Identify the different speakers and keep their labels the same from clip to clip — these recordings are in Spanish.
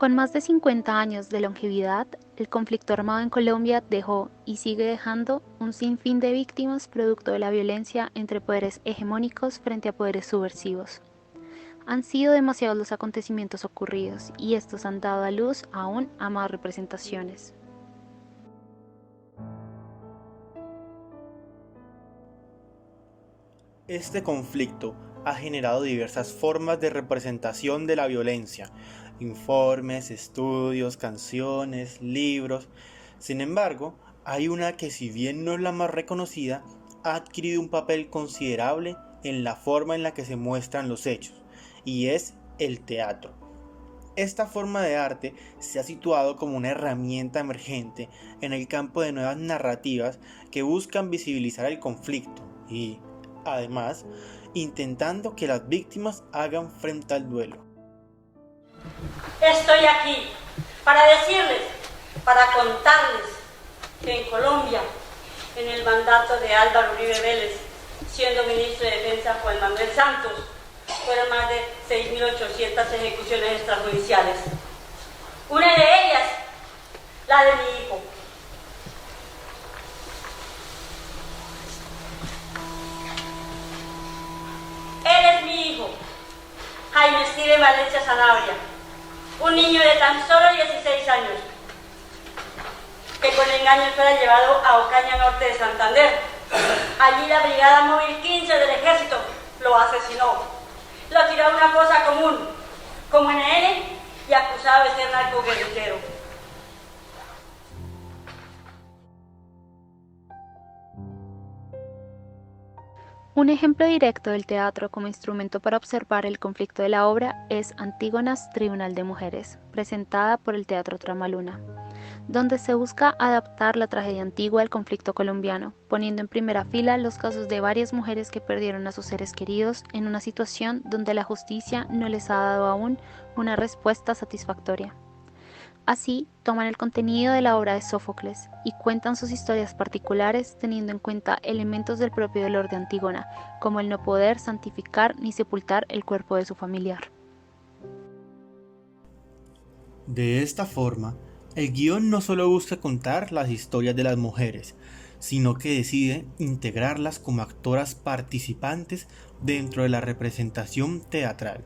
Speaker 1: Con más de 50 años de longevidad, el conflicto armado en Colombia dejó y sigue dejando un sinfín de víctimas producto de la violencia entre poderes hegemónicos frente a poderes subversivos. Han sido demasiados los acontecimientos ocurridos y estos han dado a luz aún a más representaciones.
Speaker 2: Este conflicto ha generado diversas formas de representación de la violencia, informes, estudios, canciones, libros. Sin embargo, hay una que, si bien no es la más reconocida, ha adquirido un papel considerable en la forma en la que se muestran los hechos, y es el teatro. Esta forma de arte se ha situado como una herramienta emergente en el campo de nuevas narrativas que buscan visibilizar el conflicto y, además, intentando que las víctimas hagan frente al duelo.
Speaker 3: Estoy aquí para decirles, para contarles que en Colombia, en el mandato de Álvaro Uribe Vélez, siendo ministro de Defensa Juan Manuel Santos, fueron más de 6.800 ejecuciones extrajudiciales. Una de ellas, la de mi hijo. Él es mi hijo, Jaime Steven Valencia Sanabria, un niño de tan solo 16 años, que con engaño fuera llevado a Ocaña Norte de Santander. Allí la Brigada Móvil 15 del Ejército lo asesinó. Lo tiró a una fosa común, como NN, y acusado de ser narcoguerrillero.
Speaker 1: Un ejemplo directo del teatro como instrumento para observar el conflicto de la obra es Antígonas, Tribunal de Mujeres, presentada por el Teatro Tramaluna, donde se busca adaptar la tragedia antigua al conflicto colombiano, poniendo en primera fila los casos de varias mujeres que perdieron a sus seres queridos en una situación donde la justicia no les ha dado aún una respuesta satisfactoria. Así, toman el contenido de la obra de Sófocles y cuentan sus historias particulares teniendo en cuenta elementos del propio dolor de Antígona, como el no poder santificar ni sepultar el cuerpo de su familiar.
Speaker 2: De esta forma, el guión no solo busca contar las historias de las mujeres, sino que decide integrarlas como actoras participantes dentro de la representación teatral.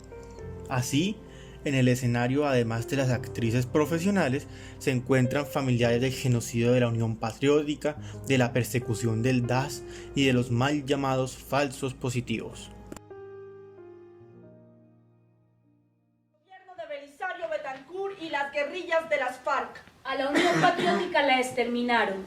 Speaker 2: Así, en el escenario, además de las actrices profesionales, se encuentran familiares del genocidio de la Unión Patriótica, de la persecución del DAS y de los mal llamados falsos positivos.
Speaker 4: Gobierno de Belisario Betancourt y las guerrillas de las FARC.
Speaker 5: A la Unión Patriótica la exterminaron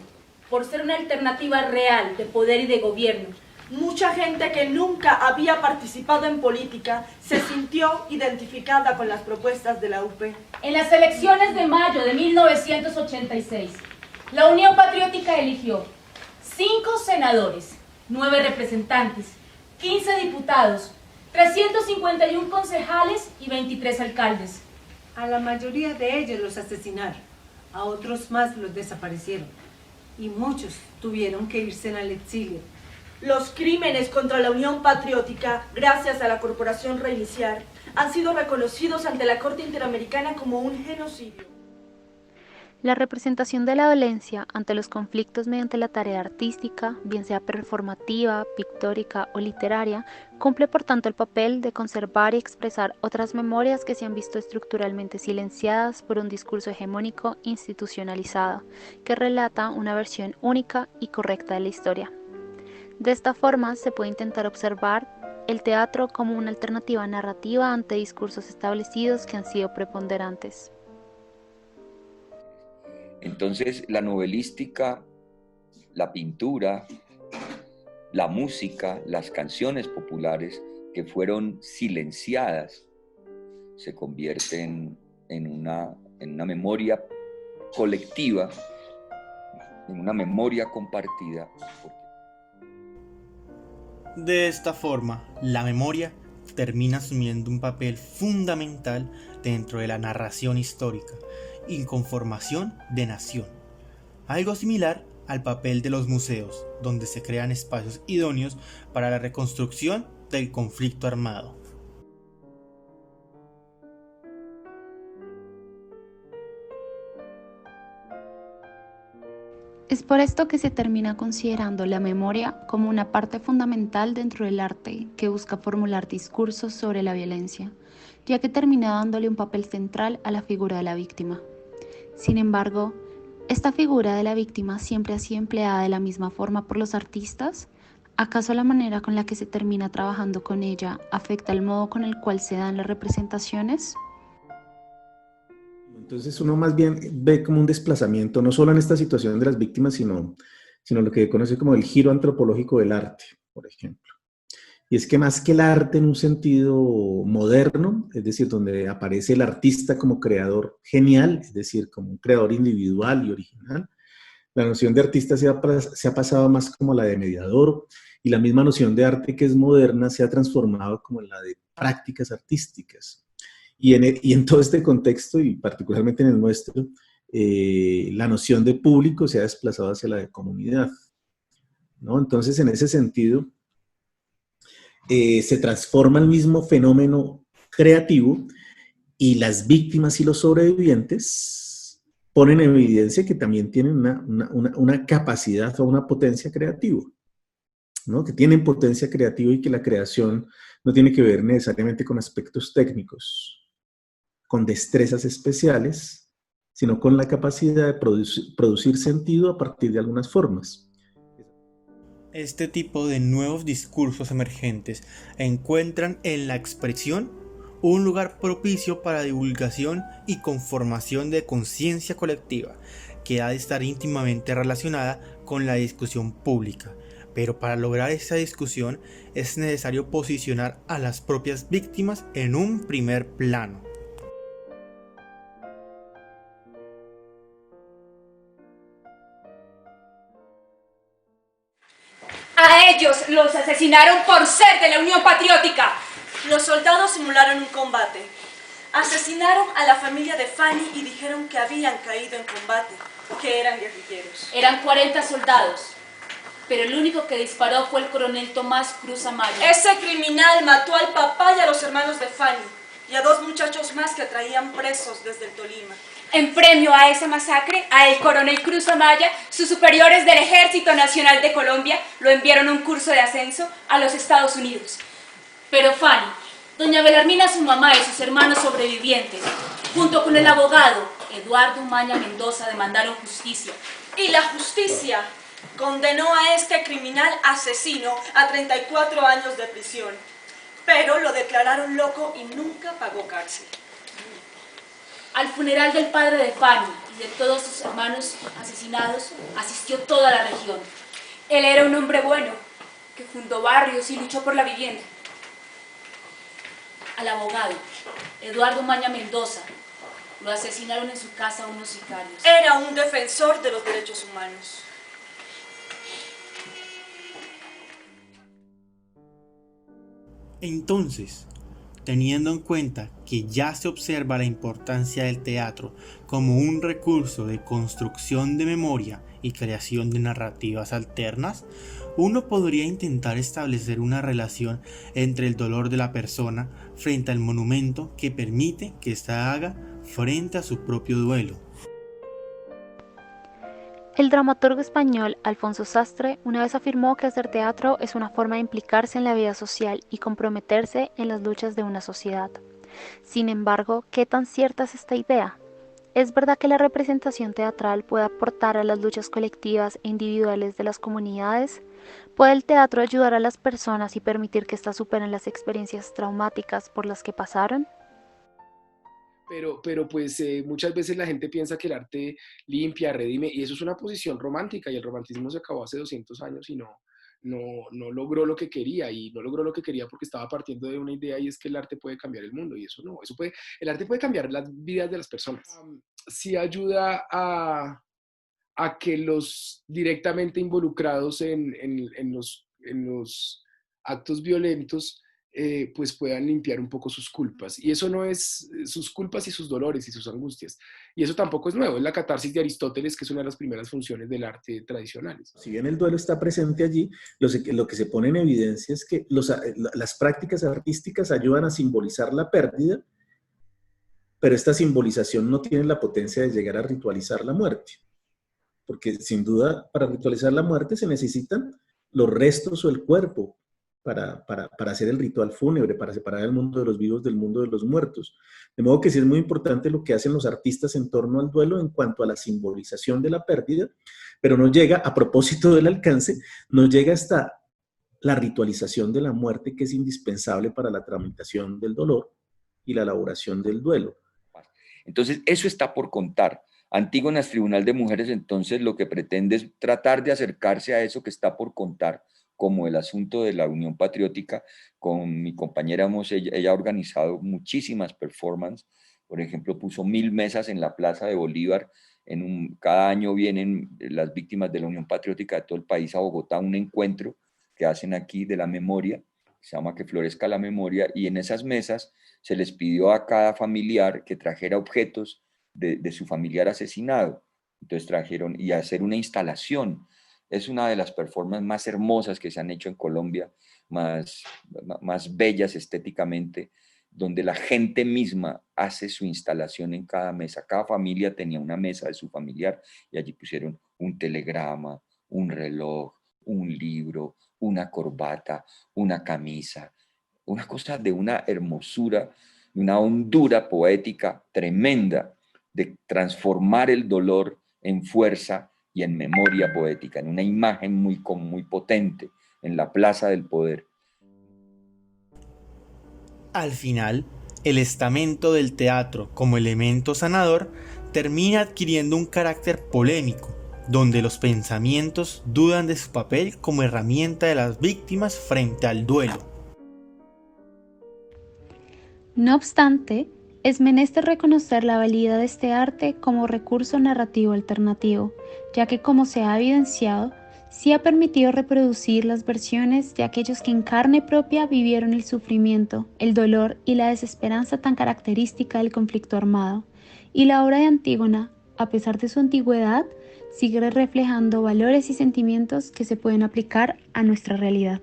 Speaker 5: por ser una alternativa real de poder y de gobierno.
Speaker 4: Mucha gente que nunca había participado en política se sintió identificada con las propuestas de la UP.
Speaker 5: En las elecciones de mayo de 1986, la Unión Patriótica eligió 5 senadores, 9 representantes, 15 diputados, 351 concejales y 23 alcaldes.
Speaker 6: A la mayoría de ellos los asesinaron, a otros más los desaparecieron y muchos tuvieron que irse al exilio.
Speaker 4: Los crímenes contra la Unión Patriótica, gracias a la Corporación Reiniciar, han sido reconocidos ante la Corte Interamericana como un genocidio.
Speaker 1: La representación de la violencia ante los conflictos mediante la tarea artística, bien sea performativa, pictórica o literaria, cumple por tanto el papel de conservar y expresar otras memorias que se han visto estructuralmente silenciadas por un discurso hegemónico institucionalizado, que relata una versión única y correcta de la historia. De esta forma se puede intentar observar el teatro como una alternativa narrativa ante discursos establecidos que han sido preponderantes.
Speaker 7: Entonces, la novelística, la pintura, la música, las canciones populares que fueron silenciadas se convierten en una memoria colectiva, en una memoria compartida.
Speaker 2: De esta forma, la memoria termina asumiendo un papel fundamental dentro de la narración histórica y conformación de nación. Algo similar al papel de los museos, donde se crean espacios idóneos para la reconstrucción del conflicto armado.
Speaker 1: Es por esto que se termina considerando la memoria como una parte fundamental dentro del arte que busca formular discursos sobre la violencia, ya que termina dándole un papel central a la figura de la víctima. Sin embargo, ¿esta figura de la víctima siempre ha sido empleada de la misma forma por los artistas? ¿Acaso la manera con la que se termina trabajando con ella afecta el modo con el cual se dan las representaciones?
Speaker 8: Entonces uno más bien ve como un desplazamiento, no solo en esta situación de las víctimas, sino lo que conoce como el giro antropológico del arte, por ejemplo. Y es que más que el arte en un sentido moderno, es decir, donde aparece el artista como creador genial, es decir, como un creador individual y original, la noción de artista se ha pasado más como la de mediador, y la misma noción de arte que es moderna se ha transformado como en la de prácticas artísticas. Y en todo este contexto, y particularmente en el nuestro, la noción de público se ha desplazado hacia la de comunidad, ¿no? Entonces, en ese sentido, se transforma el mismo fenómeno creativo y las víctimas y los sobrevivientes ponen en evidencia que también tienen una capacidad o una potencia creativa, ¿no? Que tienen potencia creativa y que la creación no tiene que ver necesariamente con aspectos técnicos, con destrezas especiales, sino con la capacidad de producir sentido a partir de algunas formas.
Speaker 2: Este tipo de nuevos discursos emergentes encuentran en la expresión un lugar propicio para divulgación y conformación de conciencia colectiva, que ha de estar íntimamente relacionada con la discusión pública. Pero para lograr esta discusión es necesario posicionar a las propias víctimas en un primer plano.
Speaker 9: A ellos los asesinaron por ser de la Unión Patriótica.
Speaker 4: Los soldados simularon un combate. Asesinaron a la familia de Fanny y dijeron que habían caído en combate, que eran guerrilleros.
Speaker 5: Eran 40 soldados, pero el único que disparó fue el coronel Tomás Cruz Amaya.
Speaker 4: Ese criminal mató al papá y a los hermanos de Fanny y a 2 muchachos más que traían presos desde el Tolima.
Speaker 9: En premio a esa masacre, a el coronel Cruz Amaya, sus superiores del Ejército Nacional de Colombia lo enviaron a un curso de ascenso a los Estados Unidos.
Speaker 5: Pero Fanny, doña Belarmina, su mamá y sus hermanos sobrevivientes, junto con el abogado Eduardo Umaña Mendoza, demandaron justicia.
Speaker 4: Y la justicia condenó a este criminal asesino a 34 años de prisión, pero lo declararon loco y nunca pagó cárcel.
Speaker 5: Al funeral del padre de Fanny y de todos sus hermanos asesinados asistió toda la región.
Speaker 9: Él era un hombre bueno, que fundó barrios y luchó por la vivienda.
Speaker 5: Al abogado Eduardo Umaña Mendoza lo asesinaron en su casa unos sicarios.
Speaker 4: Era un defensor de los derechos humanos.
Speaker 2: Entonces, teniendo en cuenta que ya se observa la importancia del teatro como un recurso de construcción de memoria y creación de narrativas alternas, uno podría intentar establecer una relación entre el dolor de la persona frente al monumento que permite que ésta haga frente a su propio duelo.
Speaker 1: El dramaturgo español Alfonso Sastre una vez afirmó que hacer teatro es una forma de implicarse en la vida social y comprometerse en las luchas de una sociedad. Sin embargo, ¿qué tan cierta es esta idea? ¿Es verdad que la representación teatral puede aportar a las luchas colectivas e individuales de las comunidades? ¿Puede el teatro ayudar a las personas y permitir que éstas superen las experiencias traumáticas por las que pasaron?
Speaker 10: Pero pues muchas veces la gente piensa que el arte limpia, redime, y eso es una posición romántica, y el romanticismo se acabó hace 200 años y no logró lo que quería, y no logró lo que quería porque estaba partiendo de una idea, y es que el arte puede cambiar el mundo, y eso no, el arte puede cambiar las vidas de las personas. Sí ayuda a que los directamente involucrados en los actos violentos pues puedan limpiar un poco sus culpas. Y eso no es sus culpas y sus dolores y sus angustias. Y eso tampoco es nuevo, es la catarsis de Aristóteles, que es una de las primeras funciones del arte tradicionales.
Speaker 8: Si bien el duelo está presente allí, lo que se pone en evidencia es que las prácticas artísticas ayudan a simbolizar la pérdida, pero esta simbolización no tiene la potencia de llegar a ritualizar la muerte. porque sin duda para ritualizar la muerte se necesitan los restos o el cuerpo para hacer el ritual fúnebre, para separar el mundo de los vivos del mundo de los muertos. De modo que sí es muy importante lo que hacen los artistas en torno al duelo en cuanto a la simbolización de la pérdida, pero no llega, a propósito del alcance, no llega hasta la ritualización de la muerte, que es indispensable para la tramitación del dolor y la elaboración del duelo.
Speaker 7: Entonces, eso está por contar. Antígonas, Tribunal de Mujeres, entonces lo que pretende es tratar de acercarse a eso que está por contar, como el asunto de la Unión Patriótica. Con mi compañera ella ha organizado muchísimas performances. Por ejemplo, puso 1000 mesas en la Plaza de Bolívar. Cada año vienen las víctimas de la Unión Patriótica de todo el país a Bogotá, un encuentro que hacen aquí de la memoria, se llama Que Florezca la Memoria, y en esas mesas se les pidió a cada familiar que trajera objetos de su familiar asesinado. Entonces trajeron, y hacer una instalación. Es una de las performances más hermosas que se han hecho en Colombia, más bellas estéticamente, donde la gente misma hace su instalación en cada mesa. Cada familia tenía una mesa de su familiar y allí pusieron un telegrama, un reloj, un libro, una corbata, una camisa, una cosa de una hermosura, una hondura poética tremenda, de transformar el dolor en fuerza y en memoria poética, en una imagen muy potente, en la Plaza del Poder.
Speaker 2: Al final, el estamento del teatro como elemento sanador termina adquiriendo un carácter polémico, donde los pensamientos dudan de su papel como herramienta de las víctimas frente al duelo.
Speaker 1: No obstante, es menester reconocer la validez de este arte como recurso narrativo alternativo, ya que, como se ha evidenciado, sí ha permitido reproducir las versiones de aquellos que en carne propia vivieron el sufrimiento, el dolor y la desesperanza tan característica del conflicto armado. Y la obra de Antígona, a pesar de su antigüedad, sigue reflejando valores y sentimientos que se pueden aplicar a nuestra realidad.